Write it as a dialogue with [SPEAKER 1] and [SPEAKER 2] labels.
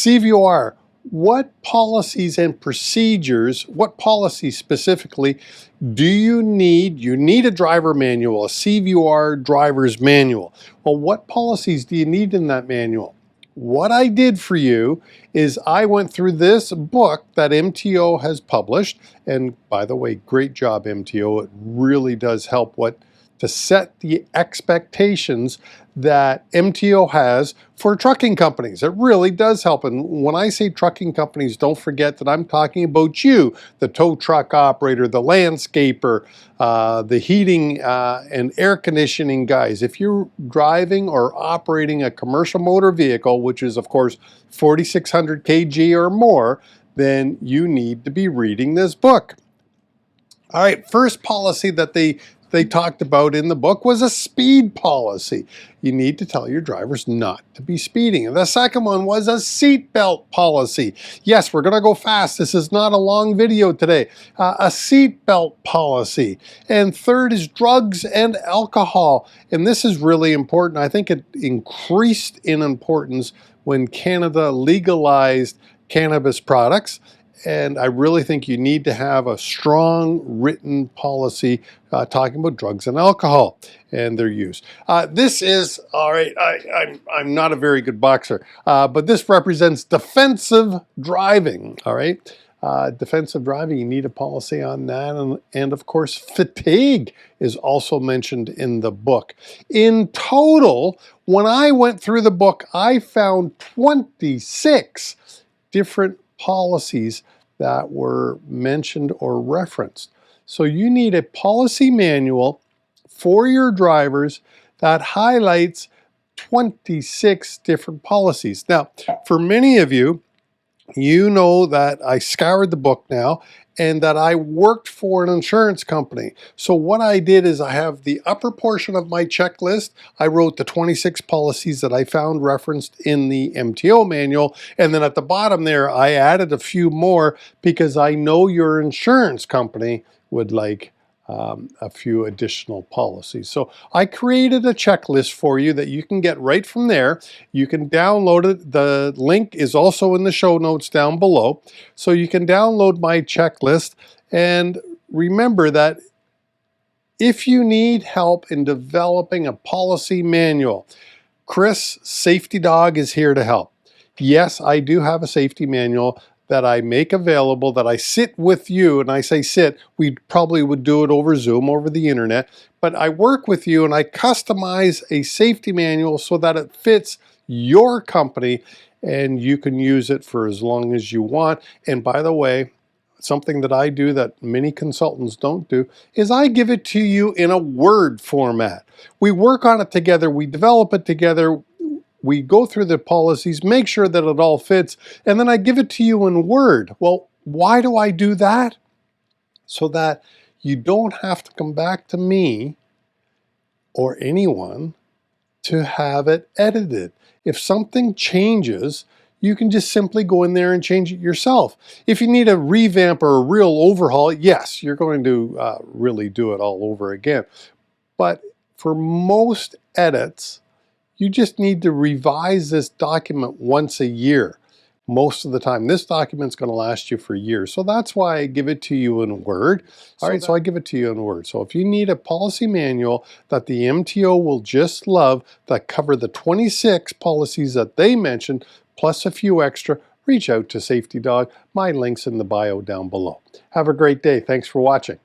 [SPEAKER 1] CVOR, what policies and procedures, what policies specifically do you need? You need a driver manual, a CVOR driver's manual. Well, what policies do you need in that manual? What I did for you is I went through this book that MTO has published, and by the way, great job MTO. It really does help to set the expectations that MTO has for trucking companies. It really does help. And when I say trucking companies, don't forget that I'm talking about you, the tow truck operator, the landscaper, the heating and air conditioning guys. If you're driving or operating a commercial motor vehicle, which is of course 4,600 kg or more, then you need to be reading this book. All right, first policy that they talked about in the book was a speed policy. You need to tell your drivers not to be speeding. And the second one was a seatbelt policy. Yes, we're gonna go fast. This is not a long video today. A seatbelt policy. And third is drugs and alcohol. And this is really important. I think it increased in importance when Canada legalized cannabis products. And I really think you need to have a strong written policy talking about drugs and alcohol and their use. This is, all right, I'm not a very good boxer, but this represents defensive driving, all right? Defensive driving, you need a policy on that. And of course, fatigue is also mentioned in the book. In total, when I went through the book, I found 26 different policies that were mentioned or referenced. So you need a policy manual for your drivers that highlights 26 different policies. Now, for many of you, you know that I scoured the book now and that I worked for an insurance company. So what I did is I have the upper portion of my checklist. I wrote the 26 policies that I found referenced in the MTO manual. And then at the bottom there, I added a few more because I know your insurance company would like a few additional policies. So I created a checklist for you that you can get right from there. You can download it. The link is also in the show notes down below. So you can download my checklist. And remember that if you need help in developing a policy manual, Chris, Safety Dawg, is here to help. Yes, I do have a safety manual that I make available, that I sit with you, and I say sit, we probably would do it over Zoom, over the internet, but I work with you and I customize a safety manual so that it fits your company and you can use it for as long as you want. And by the way, something that I do that many consultants don't do is I give it to you in a Word format. We work on it together, we develop it together, we go through the policies, make sure that it all fits, and then I give it to you in Word. Well, why do I do that? So that you don't have to come back to me or anyone to have it edited. If something changes, you can just simply go in there and change it yourself. If you need a revamp or a real overhaul, yes, you're going to really do it all over again. But for most edits, you just need to revise this document once a year. Most of the time, this document's going to last you for years. So that's why I give it to you in Word. All right, so I give it to you in Word. So if you need a policy manual that the MTO will just love, that cover the 26 policies that they mentioned, plus a few extra, reach out to Safety Dawg. My link's in the bio down below. Have a great day. Thanks for watching.